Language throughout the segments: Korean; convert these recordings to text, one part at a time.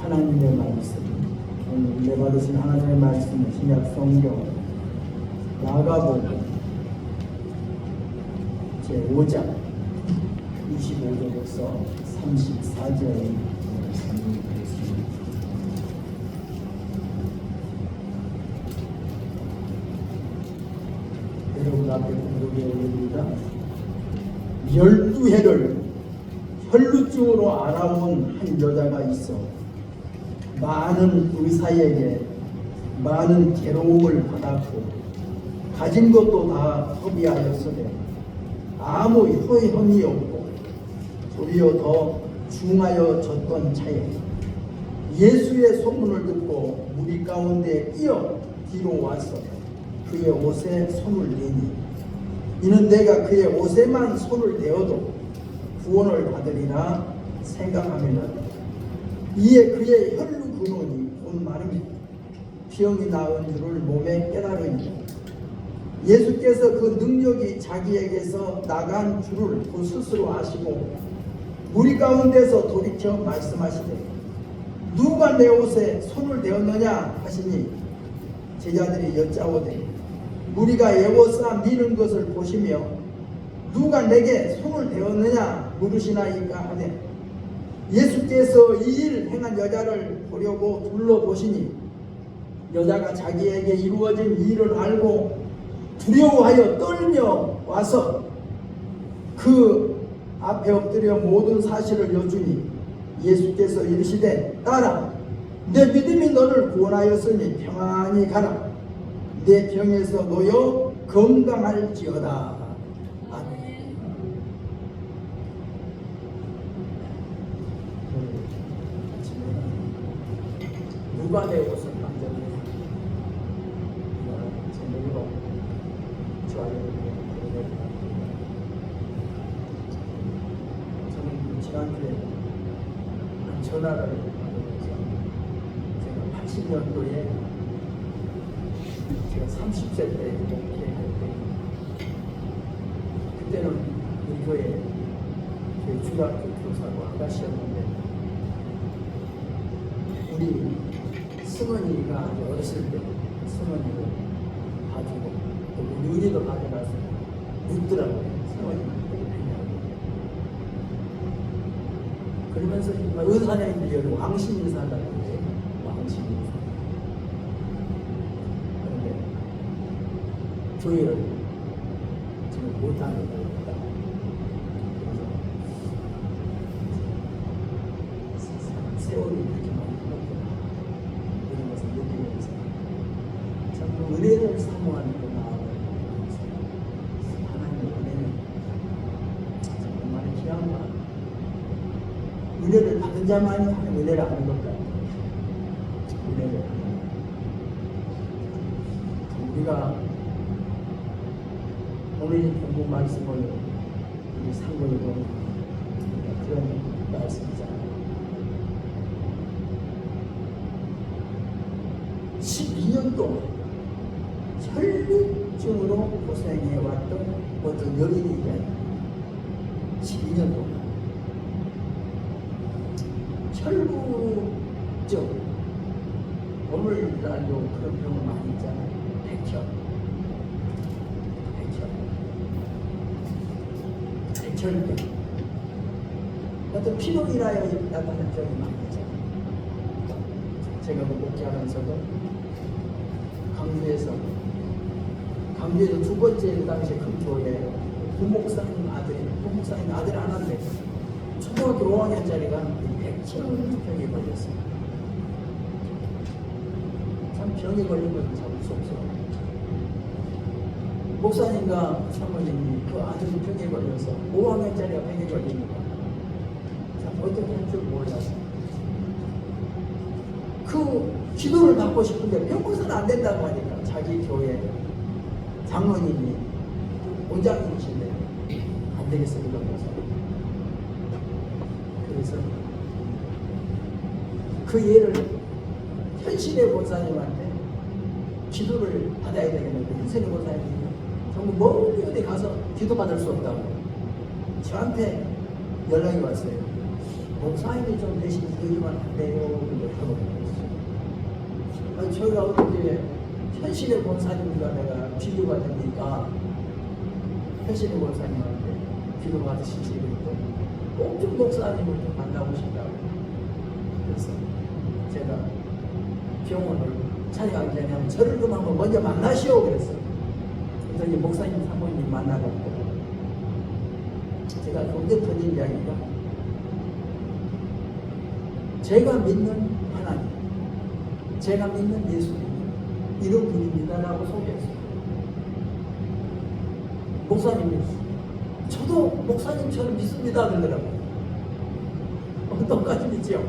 하나님의 말씀, 오늘 은혜 받으신 하나님의 말씀은 신약 성경 마가복음 제5장 25절에서 34절의 말씀이 되겠습니다. 여러분 앞에 공독에 올립니다. 12해를 혈루증으로 알아온 한 여자가 있어 많은 의사에게 많은 괴로움을 받았고 가진 것도 다 허비하였으되 아무 효험이 없고 도리어 더 중하여졌던 차에 예수의 소문을 듣고 무리 가운데 뛰어 뒤로 와서 그의 옷에 손을 대니 이는 내가 그의 옷에만 손을 대어도 구원을 받으리라 생각하면 이에 그의 혈루 근원이 곧 마름이 병이 나은 줄을 몸에 깨달으니 예수께서 그 능력이 자기에게서 나간 줄을 그 스스로 아시고 무리 가운데서 돌이켜 말씀하시되 누가 내 옷에 손을 대었느냐 하시니 제자들이 여짜오되 무리가 예고사 미는 것을 보시며 누가 내게 손을 대었느냐 물으시나이까 하되 예수께서 이 일 행한 여자를 보려고 둘러보시니 여자가 자기에게 이루어진 일을 알고 두려워하여 떨며 와서 그 앞에 엎드려 모든 사실을 여쭈니 예수께서 이르시되 딸아 내 믿음이 너를 구원하였으니 평안히 가라 내 병에서 놓여 건강할지어다. 아멘. 누가 내 옷을 만졌느냐 제목으로 좋아요. 저는 지난주에 전화를 받으면서 제가 80년도에 제가 30세 때 목회할 때 그때는 우리 교회 중학교 교사고 아가씨였는데 우리 승원이가 아주 어렸을 때 승원이를 봐주고 또 우리 은희도 가져가서 묻더라고요. 승원이가 그러면서 의사님들이 여기 왕신 인사한다고 그래요. 왕신 인사. 그런데 교회를 지금 못하는 거니까 세월이 이렇게 많이 흘렀구나 이런 것을 느끼면서 참 은혜를 사모하는구나. 하나님의 은혜는 정말 귀한 것. 은혜를 받은 자만이 하는 은혜를 아는 것 같아요. 은혜를. 우리가 오늘 공부 말씀을 우리 상고를 보면 그런 말씀이잖아요. 12년 동안 혈루증으로 고생해왔던 어떤 여인이 있잖아요. 12년 동안 혈루증, 오늘날도 그런 병을 많이 있잖아요. 백혈병, 어떤 피로 인하여 나타나는 병이 많이 있잖아요. 제가 목회하면서도 강주에서 두 번째 그 당시에 큰 교회에 부목사님 아들 하나인데 초등학교 5학년짜리가 백혈병에 걸렸어요. 참 병에 걸린 건 참 무섭죠. 목사님과 사모님이 그 아들이 병에 걸려서 5학년짜리가 병에 걸리니까 참 어떻게 할 줄 몰라서 그 기도를 받고 싶은데 병고서는 안 된다고 하니까 자기 교회 장로님이 원장님이신데 안 되겠습니다. 그래서 그 예를 현신의 권사님한테 기도를 받아야 되겠는데 현신의 권사님이 정말 멀리 어디 가서 기도 받을 수 없다고 저한테 연락이 왔어요. 목사님이 좀 대신 이러면 안 돼요. 하고 그랬어요. 아니, 저희가 어떻게 현실의 권사님과 내가 비교가 되니까 현실의 권사님한테 비교 받으시지 꼭 좀 목사님을 좀 만나고 싶다고. 그래서 제가 병원을 찾아가기 전에 하면 저를 좀 한번 먼저 만나시오 그랬어요. 그래서 이제 목사님 사모님 만나고 제가 언제 터진 이야기가 제가 믿는 하나님, 제가 믿는 예수님 이런 분입니다라고 소개했어요. 목사님이 저도 목사님처럼 믿습니다 그러더라고요. 똑같이 믿지요.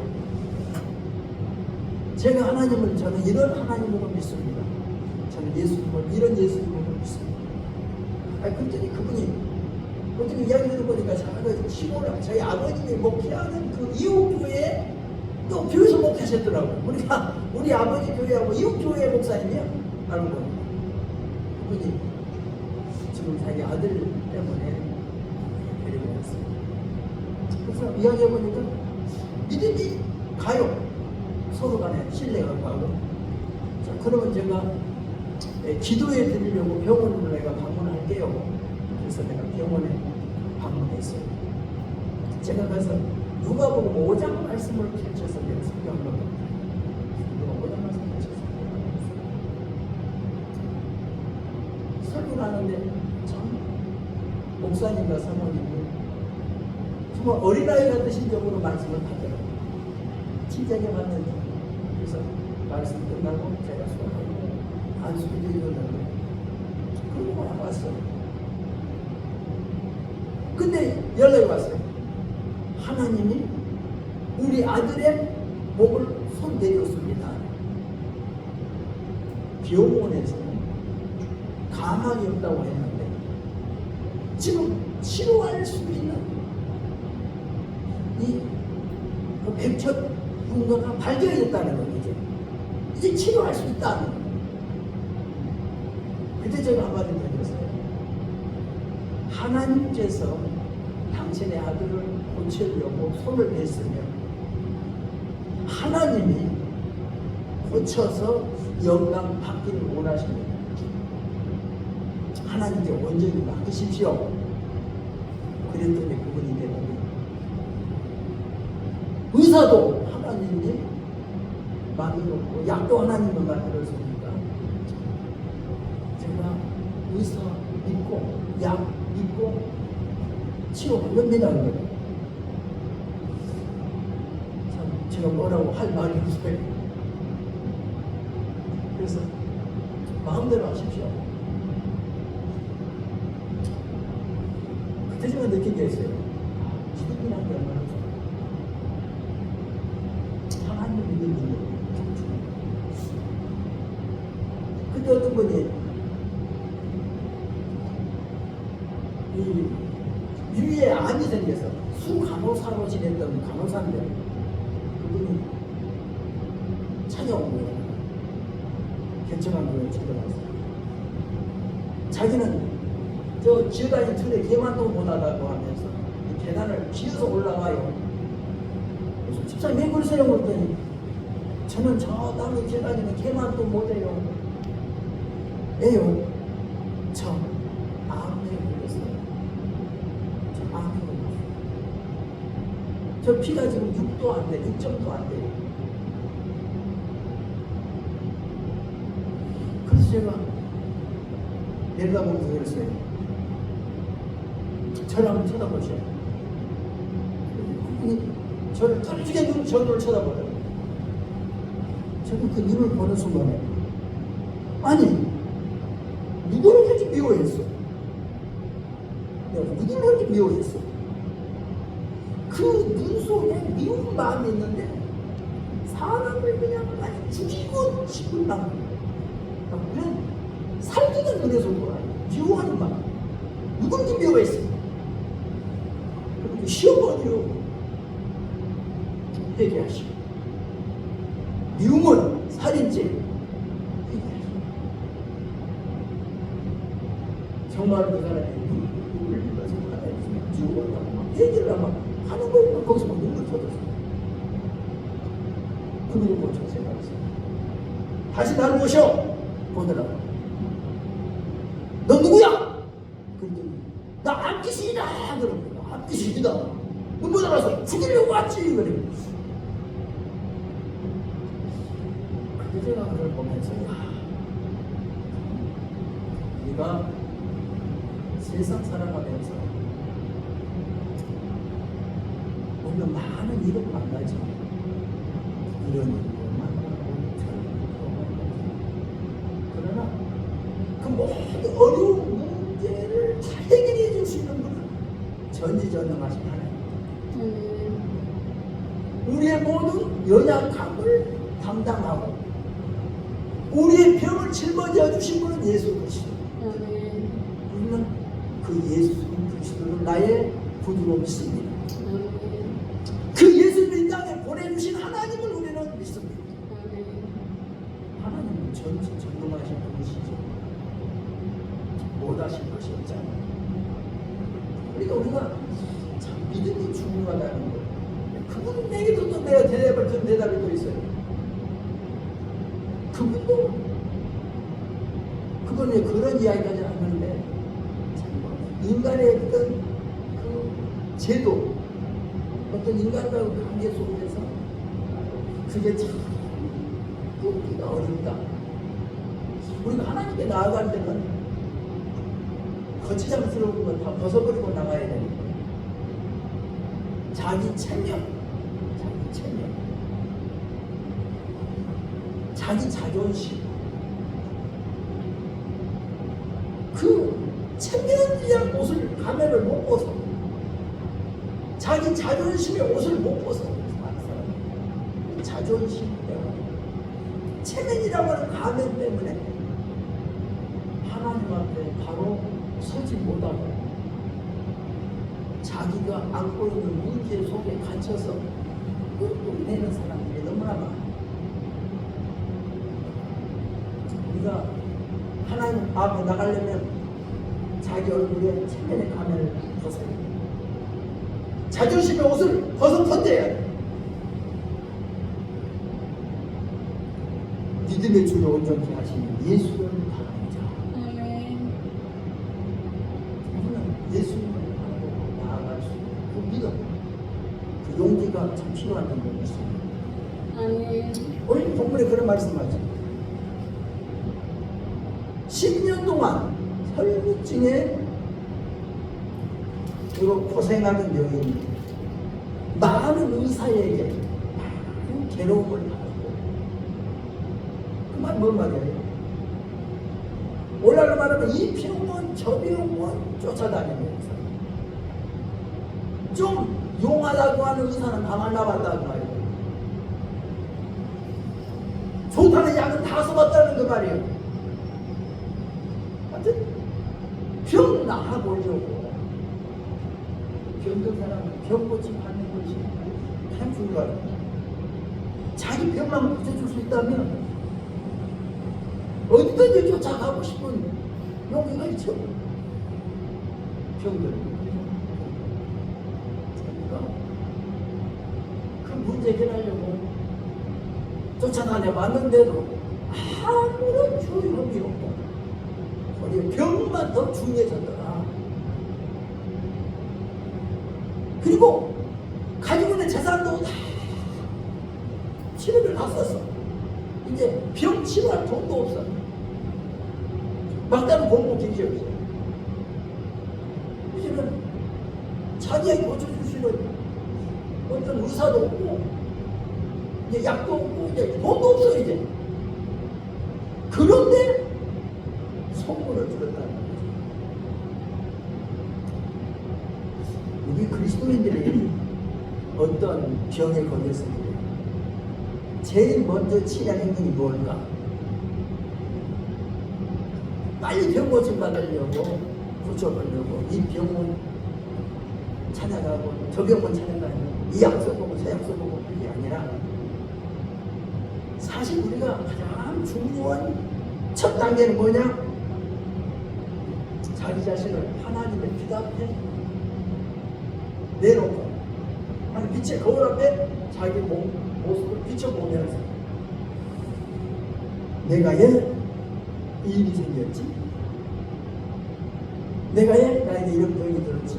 제가 하나님을 저는 이런 하나님으로 믿습니다. 저는 예수님을 이런 예수님으로 믿습니다. 아니 그랬더니 그분이 어떻게 이야기 들어보니까 시골에 저희 아버님이 목회하는 그 이웃교회에 또 교회에서 목회하셨더라고요. 그러니까 우리 아버지 교회하고 이웃교회 목사님이야. 알고 보니까 그분이 지금 자기 아들 때문에 데리고 왔어요. 그래서 이야기해보니까 믿음이 가요. 서로 간에 신뢰가 가고. 자, 그러면 제가 기도해 드리려고 병원으로 내가 방문할게요. 그래서 내가 병원에 방문했어요. 제가 가서 누가 보고 5장 말씀을 펼쳐서 내가 설교한 겁니다. 누가 5장 말씀 펼쳐서 설교를 하는데 참 목사님과 사모님이 정말 어린아이 같으신 적으로 말씀을 하더라고요. 친절히 받는데 그래서 말씀 끝나고 제가 수업하고 안수기도 이러는데 그러고 나왔어요. 근데 연락이 왔어요. 하나님이 우리 아들의 몸을 손대렸습니다. 병원에서 가망이 없다고 했는데 지금 치료할 수 있는 이 백척 분과가 발견했다는 거죠. 이제 치료할 수 있다는 거예요. 그때 제가 한마디 드렸어요. 하나님께서 당신의 아들을 고치려고 손을 댔으면 하나님이 고쳐서 영광 받기를 원하십니다. 하나님께 온전히 맡기십시오. 그랬더니 그분이 대답이 의사도 하나님이 만들었고 약도 하나님을 만들었으니까 제가 의사 믿고 약 믿고 치료합니다. 참 제가 뭐라고 할 말이 없어요. 그래서 마음대로 하십시오. 그때 제가 느낀 게 있어요. 기독이라는 게 얼마나 하나님 믿는 분들. 그때 어떤 분이 이 위에 암이 생겨서 수간호사로 지냈던 간호사인데 그분이 찾아온 거예요. 개척한 거예요. 찾아왔어요. 자기는 저 지어다니는 틀에 개만도 못하다고 하면서 계단을 기어서 올라가요. 그래서 집사님 왜 그러세요? 그랬더니 저는 저 나무 계단이면 개만도 못해요. 왜요? 저 암에 걸렸어요. 저 암에 걸렸어요. 저 피가 지금 6도 안 돼, 6점도 안 돼요. 그래서 제가 내려다보면서 그랬어요. 저를 한번 쳐다보세요. 저를 떨리게 눈, 저 눈을 쳐다보더라고요. 저는 그 눈을 보는 순간에 아니 누구를 그렇게 미워했어? 내가 누구를 그렇게 미워했어? 그 눈 속에 미운 마음이 있는데 사람을 그냥 많이 죽이고 싶은 마음, 그냥 살기는 눈에서 보아요. 미워하는 마음. 누구를 그렇게 미워했어? 그렇게 시어머니로 회개하시고 미움은 살인죄 회개하시고 정말 그 사람이 눈을 흘려서 하나님께 미워한다고 막 얘기를 하는 거예요. 거기서 막 눈물 터졌어요. 그분이 고쳐 생각했어요. 다시 나를 모셔 보더라고. 너 누구야? 그랬더니 나 암기신이다 그럽니다. 암기신이다. 눈물 나서 죽이려고 왔지 그래. 그 생각을 보면서 우리가 세상 살아가면서 우리는 많은 일을 만나죠. 이런 일도 만나고 저런 일도 만나고. 그러나 그 모든 어려운 문제를 다 해결해 줄 수 있는 분은 전지전능하신 하나님. 우리의 모든 연약함을 담당하고 우리의 병을 짊어져 주신 분은 예수 그리스도. 우리는 그 예수 그리스도를 나의 구주로 믿습니다. 그 예수를 이 땅에 보내주신 하나님을 우리는 믿습니다. 하나님은 전지전능하신 분이시죠. 못하신 것이 없잖아요. 그러니까 우리가 참 믿음이 중요하다는 거. 그분에게도 또 내가 대답을 준 대답이 또 있어요. 그분이 그런 이야기까지 하는데 인간의 어떤 그 제도, 어떤 인간과의 관계 속에서 그게 참 끊기가 어렵다. 우리가 하나님께 나아갈 때는 거치장스러운 건 다 벗어버리고 나가야 되는 거예요. 자기 체면, 자기 자존심, 그 체면이란 옷을 가면을 못 벗어. 자기 자존심의 옷을 못 벗어. 자존심 때문에, 체면이라고 하는 가면 때문에 하나님 앞에 바로 서지 못하고 자기가 안고 있는 문제 속에 갇혀서 끙끙대는 사람들이 너무나 많아요. 우리가 하나님 앞에 나가려면 자기 얼굴에 체면의 가면을 벗어야 돼. 자존심의 옷을 벗어 던져야 돼. 믿음의 주로 온전히 하시는 예수를 바라보자. 우리는 예수님을 바라보고 나아갈 수 있는 그 믿음, 그 용기가 참 필요한 줄 믿습니다. 오늘 본문에 그런 말씀하죠. 10년 동안 혈루증에 그리고 고생하는 여인이 많은 의사에게 많은 괴로움을 받았고, 그 말 뭔 말이에요? 오늘날로 말하면 이 병원 저 병원 쫓아다니면서 좀 용하다고 하는 의사는 다 만나봤다고 말이에요. 좋다는 약은 다 써봤다는 그 말이에요. 하여튼 병 나아보려고 병든 사람은 병 고침하는 것이 한줄 알아요. 자기 병만 고쳐줄 수 있다면 어디든지 쫓아가고 싶은 용기가 있죠. 병들. 그러니까 그 문제 해결하려고 쫓아다녀 봤는데도 아무런 조용이 없고 오히려 병만 더 중요해졌더라. 그리고 가지고 있는 재산도 다 치료를 다 썼어. 이제 병 치료할 돈도 없어. 막다른 공부 기지 없어. 이제는 자기에게 고쳐줄 수 있는 어떤 의사도 없고, 이제 약도 없고, 이제 돈도 없어, 이제. 그런데 소문을 들었다는 거죠. 우리 그리스도인들이 어떤 병에 걸렸을 때 제일 먼저 취한 행동이 뭘까? 빨리 병 고침 받으려고, 고쳐보려고 이 병원 찾아가고 저 병원 찾아가고 이 약 써보고 저 약 써보고 그게 아니라, 사실 우리가 가장 중요한 첫 단계는 뭐냐? 자기 자신을 하나님의 빛 앞에 내놓고 하는 빛의 거울 앞에 자기 모습을 비춰보면서 내가 왜 이 일이 생겼지? 내가 왜 나에게 이런 병이 들었지?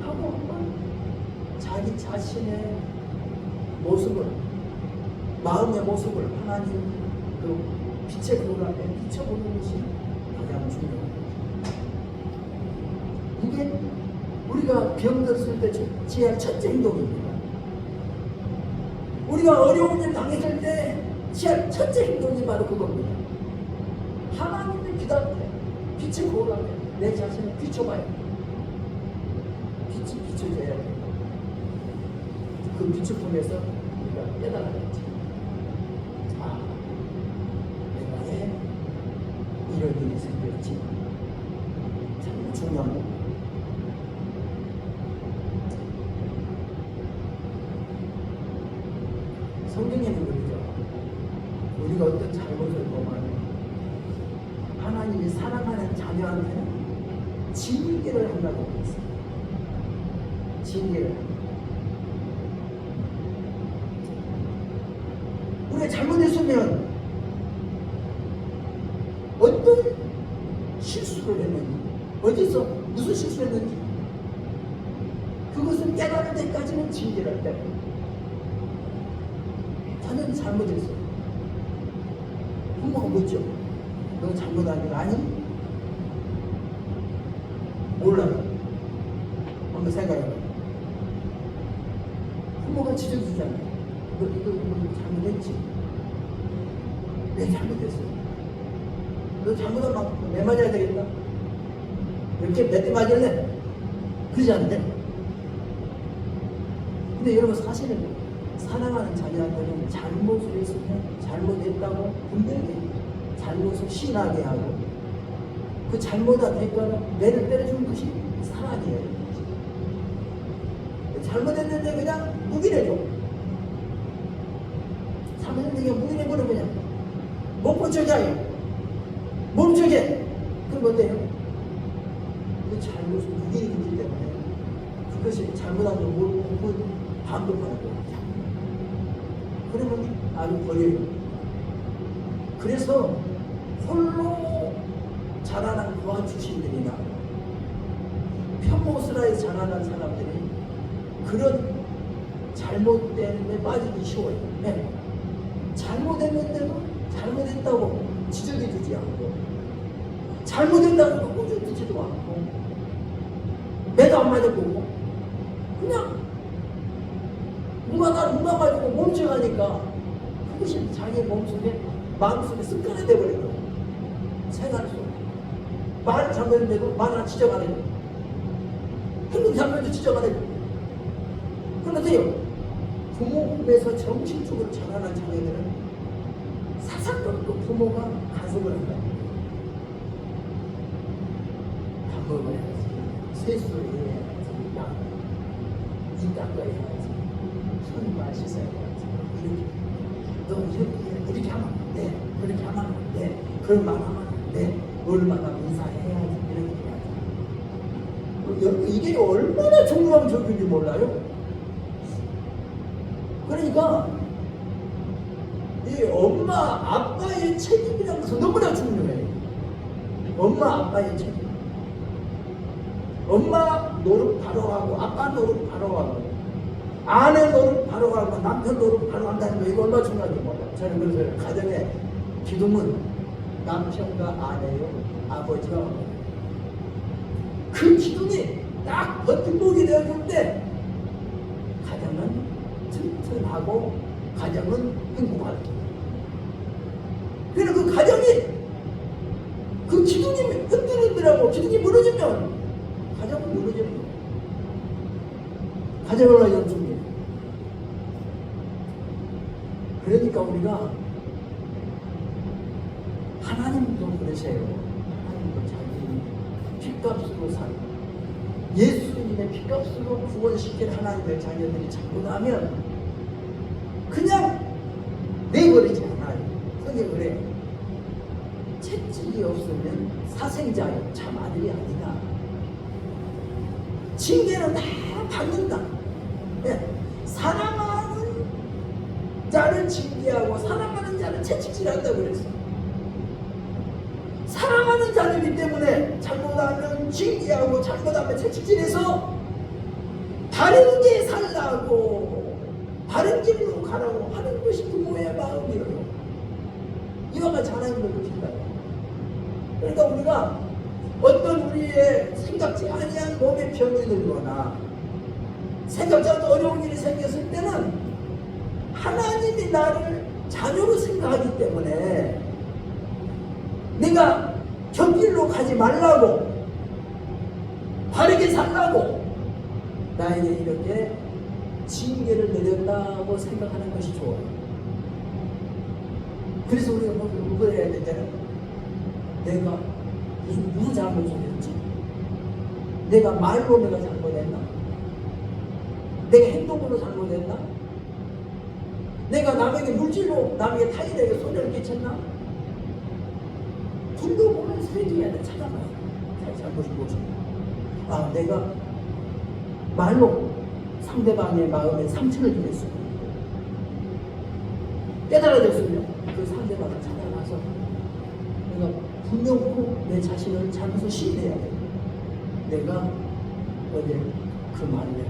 하고 한번 자기 자신의 모습을, 마음의 모습을 하나님 그 빛의 거울 앞에 비춰보는 것이 가장 중요합니다. 이게 우리가 병들었을 때 취할 첫째 행동입니다. 우리가 어려운 일 당했을 때 취할 첫째 행동이 바로 그겁니다. 하나님의 빛 앞에, 빛의 거울 앞에 내 자신을 비춰봐야 돼. 빛이 비춰져야 돼. 그 빛을 통해서 우리가 깨달아야지. 아, 내가 왜 이런 일이 생겼지? 참 중요한 거. 성경에는 그러죠. 우리가 어떤 잘못을 범하면 하나님이 사랑하는 자녀한테는 징계를 한다고 했어요. 징계를. 우리가 잘못했으면 어떤 실수를 했는지, 어디서 무슨 실수를 했는지 그것을 깨달을 때까지는 징계를 할 때고 자녀는 잘못했어. 부모가 묻죠. 너 잘못한 거 아니? 몰라요. 한번 생각해봐. 부모가 지적이잖아. 너 이거 잘못했지? 왜 잘못했어? 너 잘못한 만큼 매 맞아야 되겠다? 이렇게 몇 대 맞을래? 그러지 않대? 근데 여러분 사실은 사랑하는 자녀한테는 잘못을 했으면 잘못했다고 분명히 잘못을 시인하게 하고 그 잘못한 대가는 매를 때려주는 것이 사랑이에요. 잘못했는데 그냥 묵인해줘. 잘못했는데 그냥 묵인해버려. 그냥 못 고쳐게 해요. 멈추게. 그럼 어때요? 그 잘못을 묵인이기 때문에 그것이 잘못한 걸 모르고 반복하는 거예요. 그러면 아주 버려요. 그래서 홀로 자라난 고아 출신들이나 평모스라에 자라난 사람들이 그런 잘못된 데 빠지기 쉬워요. 네. 잘못했는데도 잘못했다고 지적해 주지 않고 잘못했다고 꾸짖 듣지도 않고 매도 안 맞아보고 그냥 누가 나를 문화가지고 멈춰가니까 그것이 자기 몸속에 마음속에 습관이 되어버리고 생활 속에 말 잘못했는데도 말 하나 지적 안 해요. 행동 잘못해도 지적 안 해요. 그런데요 부모 꿈에서 정신적으로 자라난 자녀들은 사사건도 부모가 간섭을 한다. 밥 먹어야지, 세수를 해야지, 입 닦아야지, 손 마시셔야지. 너 이렇게 하면 안 돼. 그렇게 하면 안 돼. 그런 말 하면 안 돼. 얼마나 인사해야지. 이렇게 해야지. 이게 얼마나 중요한 적인지 몰라요? 그러니까 이 엄마 아빠의 책임이라는 것은 너무나 중요해요. 엄마 아빠의 책임. 엄마 노릇 바로 하고 아빠 노릇 바로 하고 아내 노릇 바로 하고 남편 노릇 바로 한다는 거 이거 얼마나 중요한지 몰라요. 저는 그래서 가정의 기둥은 남편과 아내요 아버지와 어머니. 그 기둥이 딱 버팀목이 되어줄 때 가정은 튼튼하고 가정은 행복하다. 그래서 그 가정이 그 기둥이 흔들흔들하고 기둥이 무너지면 가정은 무너지는 거예요. 가정을 하려는 준비. 그러니까 우리가 하나님도 그러세요. 하나님도 자기 핏값으로 살고 예수님의 핏값으로 구원시킨 하나님의 자녀들이 자꾸 나면 그냥 내버리지 않아요. 그게 그래요. 채찍이 없으면 사생자요. 참 아들이 아니다. 징계는 다 받는다. 예. 사랑하는 자를 징계하고 사랑하는 자를 채찍질한다고 그랬어. 사랑하는 자들이기 때문에 잘못하면 징계하고 잘못하면 채찍질해서 바른 게 살라고 바른 길로 가라고 하는 것이 부모의 마음이에요. 이와 같이 하나님을 높인다. 그러니까 우리가 어떤 우리의 생각지 아니한 몸의 병이 들거나 생각지 않은 어려운 일이 생겼을 때는 하나님이 나를 자녀로 생각하기 때문에 내가 곁길로 가지 말라고 바르게 살라고 나에게 이렇게 징계를 내렸다고 생각하는 것이 좋아요. 그래서 우리가 뭐 해야 되잖아요. 내가 무슨 잘못을 했지? 내가 말로 내가 잘못했나? 내가 행동으로 잘못했나? 내가 남에게 물질로 남에게 타인에게 손해를 끼쳤나? 둘러보면 세계에 찾아봐요. 자기 잘못이 무엇인가? 아, 내가 말로 상대방의 마음에 상처를 주겠어. 깨달아졌으면 그 상대방을 찾아가서 내가 분명히 내 자신을 잘못을 시인해야 돼. 내가 어제 그 말을 내가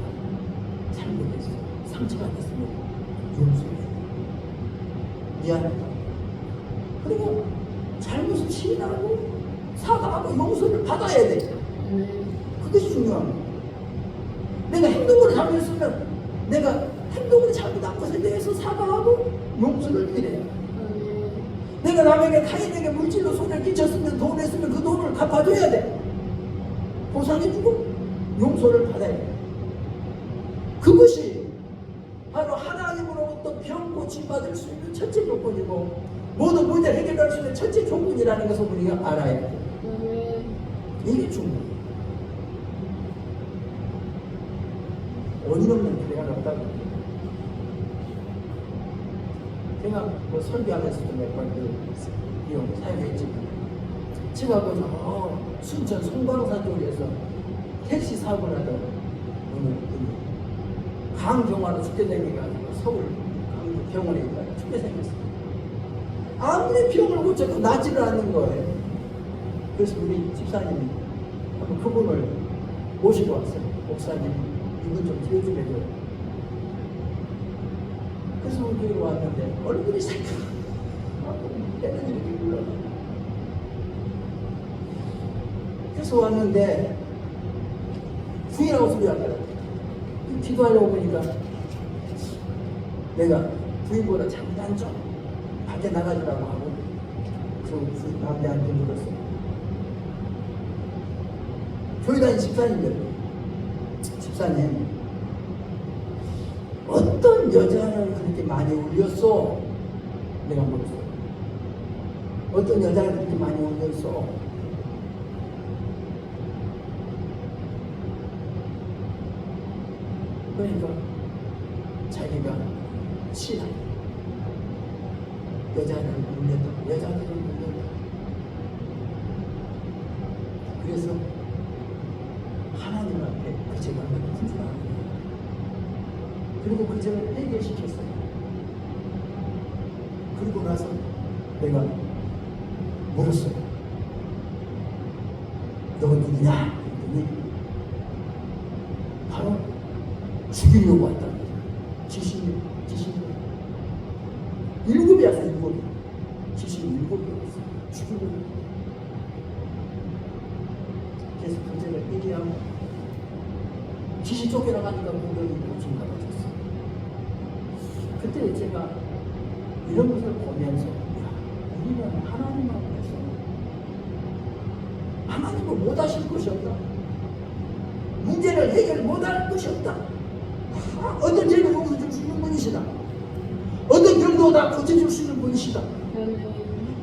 잘못했어. 상처가 됐으면 용서해. 미안하다. 그리고 잘못을 시인하고 사과하고 용서를 받아야 돼. 그것이 중요한 거야. 내가 행동으로 잘못했으면 내가 행동으로 잘못한 것에 대해서 사과하고 용서를 드려야 돼. 내가 남에게 타인에게 물질로 손해를 끼쳤으면 돈을 했으면 그 돈을 갚아줘야 돼. 보상해주고 용서를 받아야 돼. 그것이 바로 하나님으로부터 병 고침받을 수 있는 첫째 조건이고 모든 문제 해결할 수 있는 첫째 조건이라는 것을 우리가 알아야 돼. 이게 중요해. 원인 없는 기회가 없다고. 제가 뭐 설교하면서도 몇 번 이용 사용했지만 제가 그 순천 송광산 쪽에서 택시 사고 나던 어느 분이 강경화로 죽게 생겨가지고 서울 병원에 있다가 죽게 생겼어요. 아무리 병을 고쳐도 낫지를 않는 거예요. 그래서 우리 집사님이 한번 그분을 모시고 왔어요. 목사님, 이분 좀 치료 좀 해줘요. 그래서 우리 왔는데 얼굴이 새카맣고 때는 이렇게 불러요. 그래서 왔는데 부인하고 소리 하더라고요. 기도하려고 보니까 내가 부인보다 잠깐 좀 밖에 나가주라고 하고 그 부인 남자한테 물었어요. 교회 다니는 집사님들, 집사님 어떤 여자를 그렇게 많이 울렸어? 내가 물었어요. 어떤 여자를 그렇게 많이 울렸어? 그러니까 자기가 신앙 여자를 울렸다. 여자들을 울렸다. 그래서 하나님 앞에 그 죄가 풀어나가는 거예요. 그리고 그 죄를 해결시켰어요. 그리고 나서 내가 물었어요. 너가 누구냐? 그랬더니 바로 죽이려고 왔다는 거죠. 지신이 7이 왔어요. 7이. 지신이 7이 왔어요. 죽이려고. 그래서 그 죄를 얘기하고 지시 쫓겨나가니까 공격이 고침 받아줬어요. 그때 제가 이런 것을 보면서 우리는 하나님 앞에서 하나님을 못하실 것이 없다. 문제를 해결 못할 것이 없다. 어떤 죄를 용서해 줄 수 있는 분이시다. 어떤 병도 다 고쳐줄 수 있는 분이시다.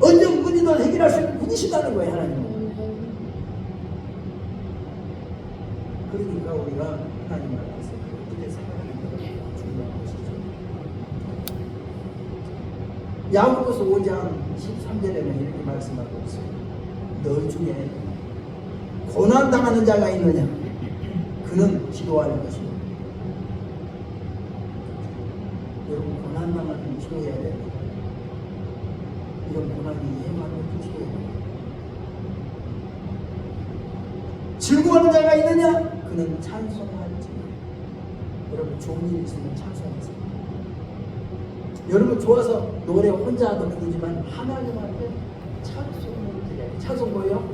어떤 문제도 해결할 수 있는 분이시다는 거예요. 하나님은. 그러니까 우리가 하나님 앞에서 어떻게 생각하는 것이 중요한 것이죠. 야고보서 5장 13절에는 이렇게 말씀하고 있어요. 너 중에 고난당하는 자가 있느냐? 그 그는 기도하는 것이고, 여러분 고난당하면 기도해야 돼요. 이런 고난이 예만하면 기도해야 돼요. 즐거워하는 자가 있느냐? 그는 찬송할지니. 여러분 좋은 일이 있으면 찬송하세요. 여러분 좋아서 노래 혼자 하도 부르지만 하나님한테 찬송을 드려요. 찬송 뭐예요?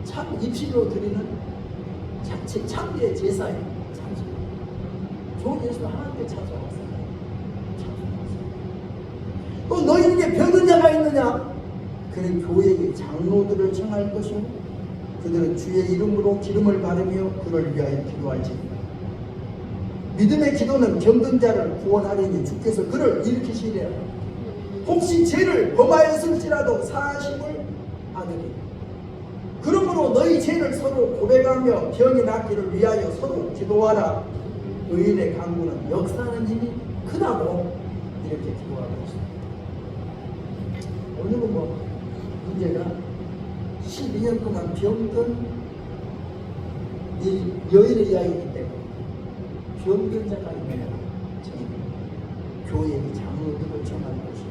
참 입술로 드리는 자체 참비의 제사예요. 찬송. 좋은 일 있으면 하나님께 찬송하세요. 또 너희에게 병든 자가 있느냐? 그는 교회의 장로들을 청할 것이고 그들은 주의 이름으로 기름을 바르며 그를 위하여 기도할지니라. 믿음의 기도는 병든 자를 구원하려니 주께서 그를 일으키시리라. 혹시 죄를 범하였을지라도 사하심을 받으리라. 그러므로 너희 죄를 서로 고백하며 병이 낫기를 위하여 서로 기도하라. 의인의 간구는 역사하는 힘이 크다고 이렇게 기도하고 있습니다. 오늘은 문제가 12년 동안 병든 이 여인의 이야기이기 때문에 병든 자가 있느냐? 교회의 장로들을 정할 것이고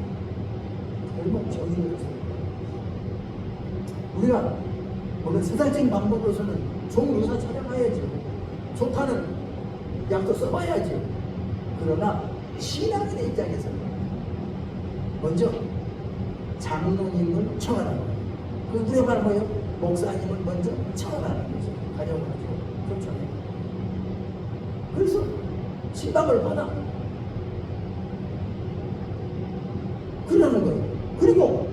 결국 정의를 세웁니다. 우리가 오늘 세상적인 방법으로서는 좋은 의사 찾아가야죠. 좋다는 약도 써봐야죠. 그러나 신앙인의 입장에서는 먼저 장로님을 청하는 거예요. 우리가 말하는 뭐예요? 목사님을 먼저 청하는 거죠. 가려가지고 그렇죠. 그래서 신방을 받아. 그러는 거예요. 그리고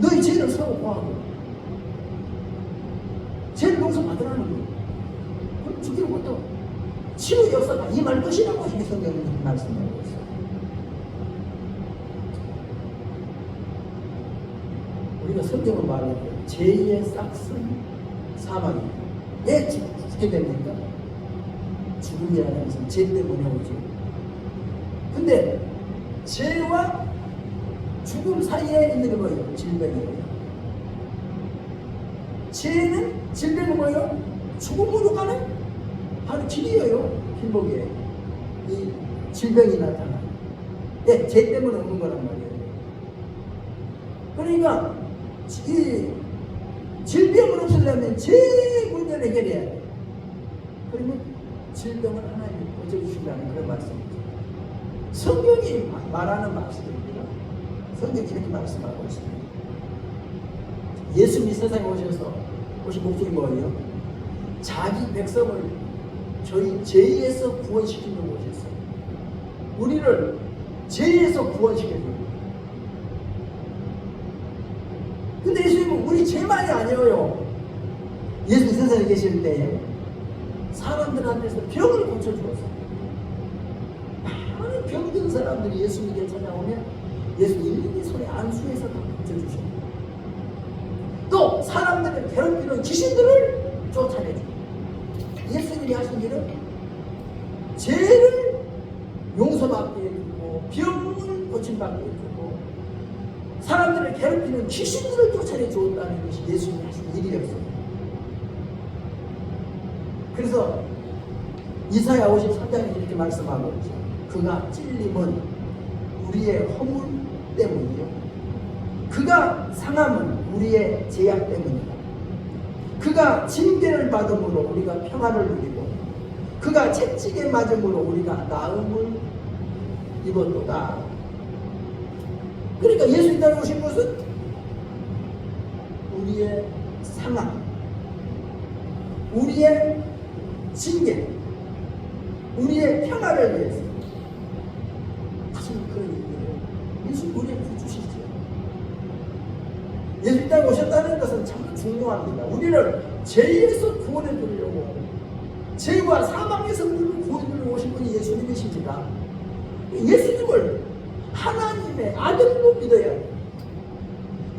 너희 죄를 서로 구하고 죄를 용서받으라는 거예요. 그럼 주기로부터 치유 역사가 임할 것이라고 이 성경이 말씀하고 있어요. 우리가 성경을 말할 때 죄의 싹은 사망이에요. 왜 죽게 됩니까? 죽음이라는 것은 죄 때문에 오죠. 근데 죄와 죽음 사이에 있는 게 뭐예요? 질병이에요. 죄는 질병은 뭐예요? 죽음으로 가는 바로 길이에요. 길목이에요. 이 질병이 나타나요. 네, 죄 때문에 오는 거란 말이에요. 그러니까 이 질병을 없애려면 죄 문제를 해결해야 돼요. 그러면 질병을 하나님이 고쳐주신다는 그런 말씀이죠. 성경이 말하는 말씀입니다. 성경이 이렇게 말씀하고 있습니다. 예수님이 세상에 오신 목적이 뭐예요? 자기 백성을 저희 죄에서 구원시키는 곳이었어요. 우리를 죄에서 구원시켜줘요. 근데 예수님은 우리 죄만이 아니에요. 예수님 세상에 계실 때 사람들한테서 병을 고쳐주었어요. 많은 병든 사람들이 예수님께 찾아오면 예수님이 손에 안수해서 다 고쳐주셔요. 또 사람들을 괴롭히는 귀신들을 쫓아내줘요. 예수님이 하신 일은 죄를 용서받게 해주고 병을 고침받게 해주고 사람들을 괴롭히는 귀신들을 쫓아내 주었다는 것이 예수님이 하신 일이었어요. 그래서 이사야 53장에 이렇게 말씀하고 있죠. 그가 찔림은 우리의 허물 때문이요. 그가 상함은 우리의 죄악 때문이다. 그가 징계를 받음으로 우리가 평안을 누리고 그가 채찍에 맞음으로 우리가 나음을 입었도다. 그러니까 예수님 따라 오신 것은 우리의 상함, 우리의 징계, 우리의 평화를 위해서 무슨 그런 일을 예수님 우리에게 주시죠. 예수님 따라 오셨다는 것은 참 중요합니다. 우리를 죄에서 구원해 주려고 죄와 사망에서 우리를 구원해 주려고 오신 분이 예수님이십니다. 예수님을 하나님의 아들로 믿어야 해요.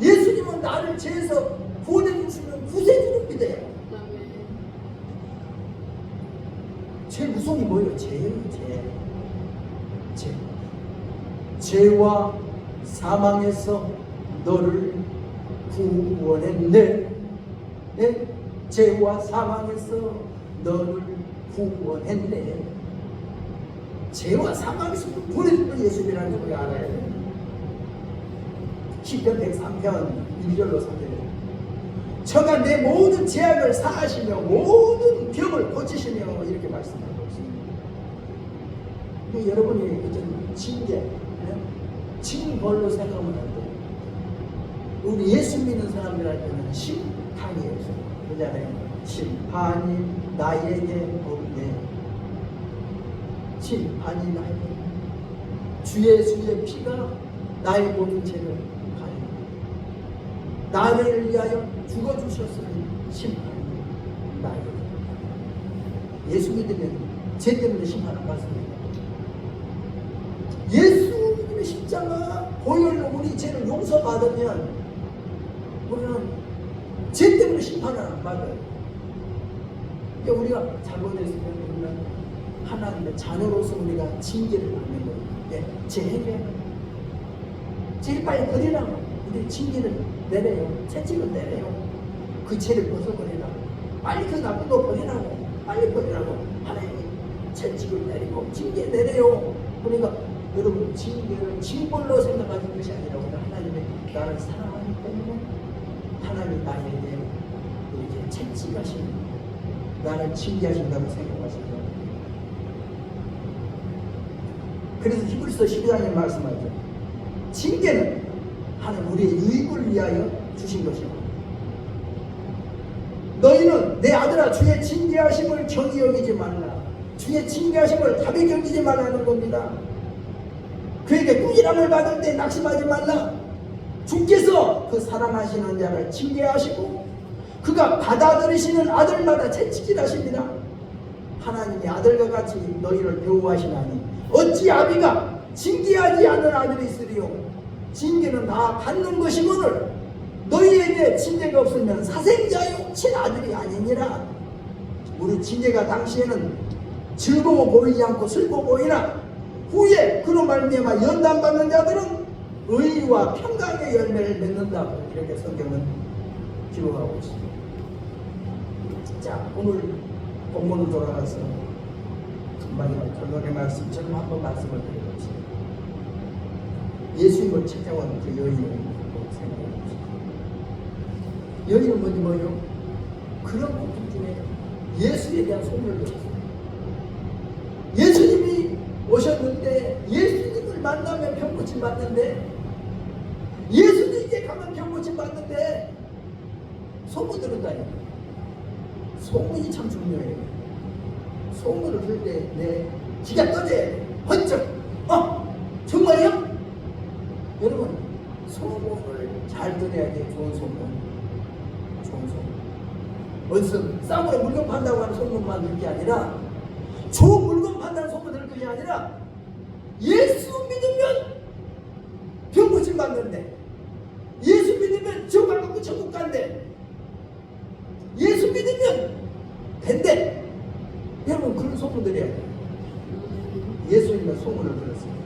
예수님은 나를 죄에서 구원해 주시는 구세주로 믿어야 해요. 죄 무서움이 뭐예요? 죄예요, 죄. 죄와 사망에서 너를 구원했네. 네? 죄와 사망에서 너를 구원했네. 죄와 사망에서 구원해준 예수님이라는 걸 알아야 돼. 시편 103편 1절로 3절에 저가 내 모든 죄악을 사하시며 모든 병을 고치시며 이렇게 말씀하고 있습니다. 여러분이 어떤 징계, 징벌로 생각하면 안 돼요. 우리 예수 믿는 사람들한테는 심판이에요. 그잖아요. 심판이 나에게 없네. 심판이 나에게. 주 예수의 피가 나의 모든 죄를 가려. 나를 위하여 죽어주셨으니 심판이 나에게. 예수 믿으면 죄 때문에 심판 안 받습니다. 예수님의 십자가 보혈로 우리 죄를 용서받으면 우리는 죄 때문에 심판을 안 받아요. 그러니까 우리가 잘못했으면 우리는 하나님의 자녀로서 우리가 징계를 받는 거예요. 네, 제 행위는 제일 빨리 버리라고. 우리 징계를 내려요. 채찍을 내려요. 그 죄를 벗어버리라고. 빨리 그 나쁜 거 버리라고. 빨리 버리라고. 하나님이 채찍을 내리고 징계 내려요. 그러니까 여러분 징계를 징벌로 생각하는 것이 아니라 오늘 하나님이 나를 사랑하기 때문에 하나님이 나에게 이렇게 채찍하시는 나를 징계하신다고 생각하신다. 그래서 히브리서 12장에 말씀하죠. 징계는 하나님 우리의 유익을 위하여 주신 것이고 너희는 내 아들아 주의 징계하심을 경히 여기지 말라. 주의 징계하심을 가볍게 여기지 말라는 겁니다. 그에게 꾸지람을 받을 때 낙심하지 말라. 주께서 그 사랑하시는 자를 징계하시고 그가 받아들이시는 아들마다 채찍질하십니다. 하나님이 아들과 같이 너희를 배우하시나니 어찌 아비가 징계하지 않는 아들이 있으리요. 징계는 다 받는 것이거늘 너희에게 징계가 없으면 사생자요 친아들이 아니니라. 우리 징계가 당시에는 즐거워 보이지 않고 슬퍼 보이나 후에 그로 말미암아 연단받는 자들은 의와 평강의 열매를 맺는다고 이렇게 성경은 기록하고 있습니다. 자, 오늘 본문으로 돌아가서 마지막 결론의 말씀처럼 한번 말씀을 드려봅시다. 예수님을 찾아온 그 여인을 생각해봅시다. 여인은 뭐요? 그런 고통 중에 예수에 대한 소문을 들었어요. 예수님이 오셨는데 예수님을 만나면 병고침 받는데 예수님께 가면 병고침 받는데 소문 들은다요. 소문이 참 중요해요. 소문을 들을 때 내 기가 떠져야 돼. 번쩍. 정말요? 여러분 소문을 잘 들어야 돼. 좋은 소문. 좋은 소문. 어디서 싸구려 물건 판다고 하는 소문만 들을 게 아니라 좋은 물건 판다는 소문 들을 것이 아니라 예수 믿으면 병고침 받는데 예수 믿으면 정말 갖고 천국 간대. 예수 믿으면 된대. 여러분 그런 소문 들어야 돼. 예수님의 소문을 들었어요.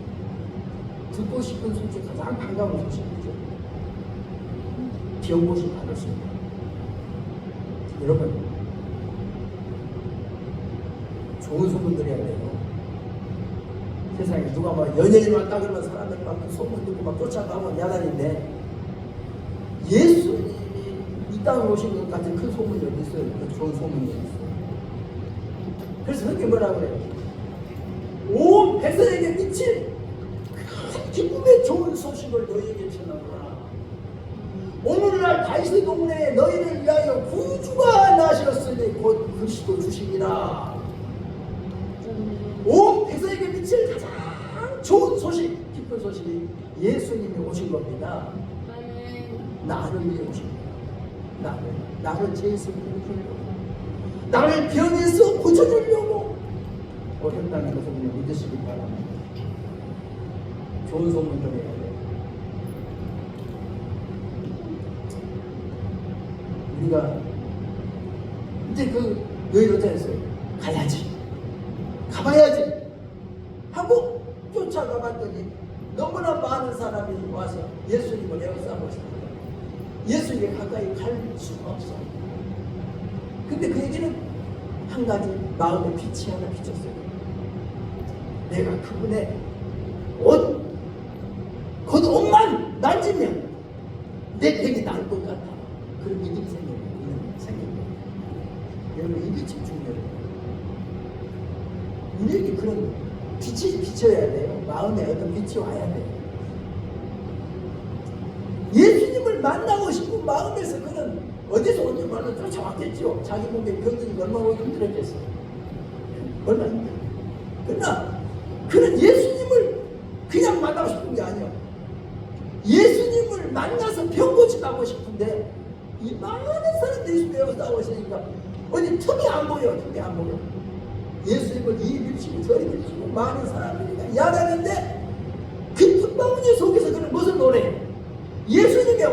듣고 싶은 소식 가장 반가운 소식이죠. 병고침 받을 수 있다. 여러분 좋은 소문 들어야 돼요. 세상에 누가 막 연예인 왔다 그러면 사람들이 막 소문 듣고 막 쫓아가고 야단인데 예수님이 이 땅에 오신 것 같은 큰 소문이 어디 있어요? 그 좋은 소문이 어디 있어요? 그래서 그게 뭐라고 그래요? 온 백성에게 미칠 큰 기쁨의 좋은 소식을 너희에게 전하노라. 오늘날 다윗의 동네에 너희를 위하여 구주가 나셨으니 곧 그리스도 주시니라. 온 백성에게 미칠 가장 좋은 소식, 기쁜 소식이 예수님이 오신 겁니다. 나를 위해 오신 거예요. 나를 죄에서 구원하려고, 나를 병에서 고쳐주려고 오셨다는 것을 우리가 믿으시기 바랍니다. 좋은 소문 들어야 돼요. 우리가 이제 그 여인 어떻게 했어요? 가봐야지 하고 쫓아가봤더니 너무나 많은 사람이 와서 예수님을 에워싸고 있습니다. 예수님께 가까이 갈 수가 없어. 근데 그 얘기는 한 가지 마음의 빛이 하나 비쳤어요. 내가 그분의 옷만 만지면 내 병이 나을 것 같아. 그런 믿음이 생깁니다. 여러분, 이 빛이 중요해요. 우리에게 그런 빛이 비쳐야 돼요. 마음에 어떤 빛이 와야 돼요. 예수님을 만나고 싶은 마음에서 그는 어디서 어디 말로 쫓아왔겠죠. 자기 몸에 병들이 얼마나 힘들었겠어요. 얼마나 힘들어요. 그러나 그는 예수님을 그냥 만나고 싶은 게 아니에요. 예수님을 만나서 병 고치고 싶은데 이 많은 사람들이 예수님을 나오시니까 어디 틈이 안 보여. 틈이 안 보여. 예수님을 이 밀치고 저리 밀치고 많은 사람들이 야단인데 그 틈바구니 속에서 그는 무슨 노래예요? 예수님의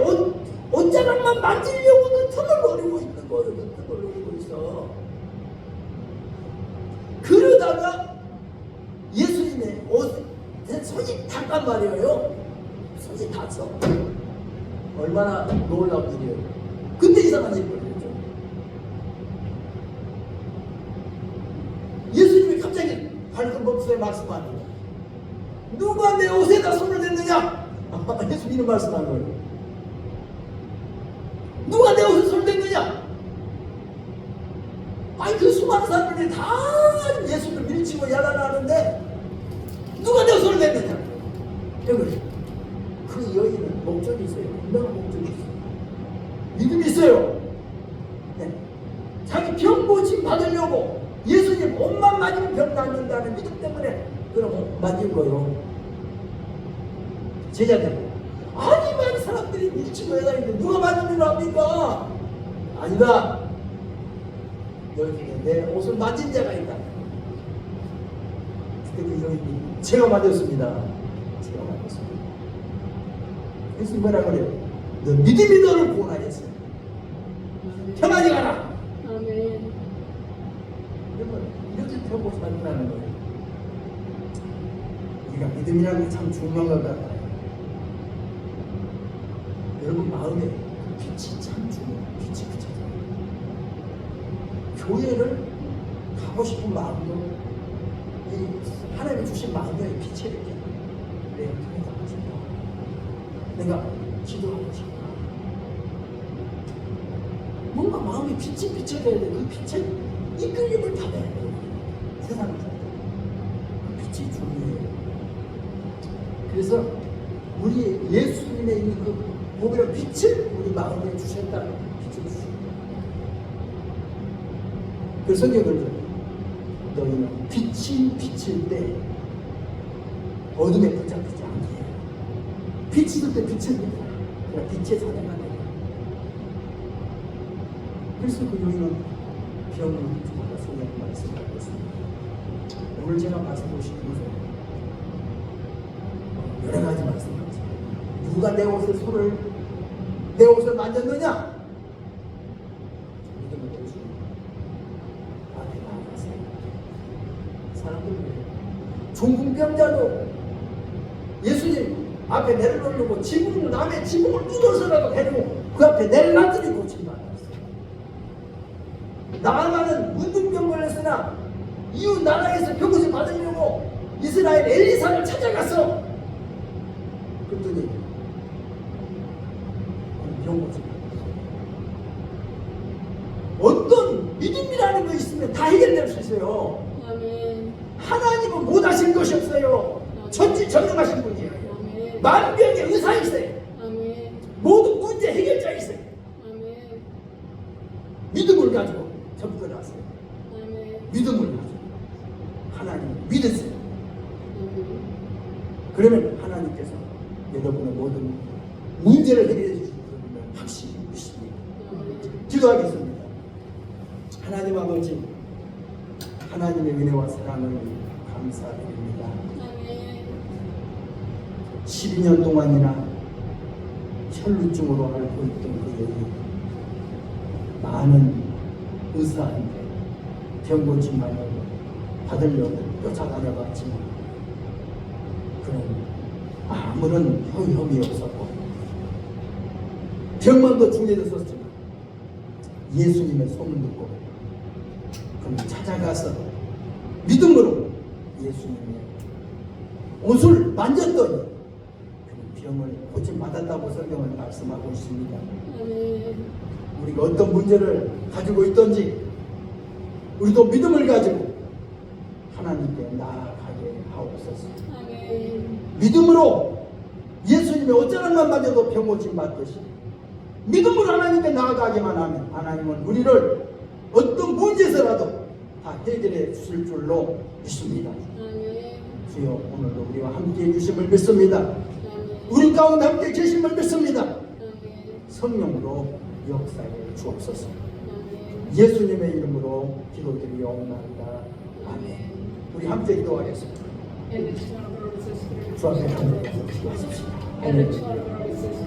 옷자락만 만지려고 그 틈을 노리고 있는 거예요. 그 틈을 노리고 있어. 그러다가 예수님의 옷에 손이 닿단 말이에요. 손이 닿았어. 얼마나 놀라운 일이에요. 근데 이상한 일이 벌어졌죠. 예수님이 갑자기 밝은 목소리에 말씀하는 거예요. 누가 내 옷에다 손을 댔느냐? 예수님이 말씀한 거예요. 누가 내 옷에 손을 댔느냐? 아니 그 수많은 사람들이 다 예수를 밀치고 야단하는데 누가 내 손을 댔느냐? 여러분, 그 여인은 목적이 있어요. 분명한 목적이 있어요. 믿음이 있어요. 네. 자기 병 고침 받으려고 예수님 옷만 맞으면 병 낫는다는 믿음 때문에 그런 옷 만진 거예요. 제자들, 아니 많은 사람들이 밀치고 해다니는데 누가 만지는 합니까? 아니다. 여기 내 옷을 만진 자가 있다. 그때 그 여인이 제가 맞았습니다. 제가 맞았습니다. 그래서 뭐라 그래요? 너 믿음이 너를 구원하겠어. 편하게 가라. 아멘. 여러분, 이렇게 펴고 살라는 거예요. 우리가 믿음이라는 게 참 중요한 것 같아요. 여러분 마음에 그 빛이 참 중요해요. 빛이 그쳐져요. 교회를 가고 싶은 마음도 이 하나님이 주신 마음에 빛을 이렇게 내 교회 가고 싶다. 내가 기도하고 싶다. 뭔가 마음이 빛이 비쳐져야 돼. 그 빛에 이끌림을 받아야 돼요. 세상을 살때 그 빛이 중요해요. 그래서 우리 예수님의 있는 그 보배로 빛을 우리 마음에 주셨다. 빛을 주셨다. 그래서 성경을 너희는 빛이 비칠 때 어둠에 붙잡히지 않게 해요. 빛이 있을 때 비칩니다. 그러나 빛의 사내가 돼요. 그래서 그 여인은 병을 주마다 성경을 말씀하고 있습니다. 오늘 제가 말씀드리고 싶은 것은 여러 가지 말씀하죠. 누가 내 옷을 만졌느냐? 믿음을 내주고 앞에 나아가세요. 사람들 중풍병자도 예수님 앞에 내려놓으려고 남의 지붕을 뚫어서라도 데리고 그 앞에 내려놨더니 고침받았어요. 나아가는 문둥병 걸렸으나 이웃 나라에서 병고침 받으려고 이스라엘 엘리사를 찾아갔어. 그랬더니 병고침 받았어요. 어떤 믿음이라는 거 있으면 다 해결될 수 있어요. 아멘. 하나님은 못하신 것이 없어요. 전지전능하신 분이에요. 아멘. 만병의 의사이세요. 아멘. 모든 문제 해결자이세요. 아멘. 믿음을 가지고 접근하세요. 아멘. 믿음을 가지고 하나님을 믿으세요. 아멘. 그러면 하나님께서 여러분의 모든 문제를 해결해 주실 것을 확실히 믿습니다. 기도하겠습니다. 하나님 아버지, 하나님의 은혜와 사랑을 감사드립니다. 아멘. 12년 동안이나 혈루증으로 앓고 있던 그 여인, 많은 의사한테 병고침을 받으려고 쫓아다녀봤지만 그는 아무런 혐이 없었고 병만 더 중해졌었지만 예수님의 소문 듣고 그 그는 찾아가서 믿음으로 예수님의 옷을 만졌더니 그는 병을 고침받았다고 성경은 말씀하고 있습니다. 아멘. 우리가 어떤 문제를 가지고 있든지 우리도 믿음을 가지고 하나님께 나아가게 하옵소서. 아멘. 믿음으로 예수님의 어쩌란만 맞아도 병고침 받듯이 믿음으로 하나님께 나아가기만 하면 하나님은 우리를 어떤 문제에서라도 다 해결해 주실 줄로 믿습니다. 아멘. 주여 오늘도 우리와 함께 해주심을 믿습니다. 아멘. 우리 가운데 함께 계심을 믿습니다. 아멘. 성령으로 역사해 주옵소서. 아멘. 예수님의 이름으로 기도드리옵나이다. 아멘. 우리 함께 기도하겠습니다. And the child of our sisters. 주 앞에 함께 기도하십시오. And the child of our sisters.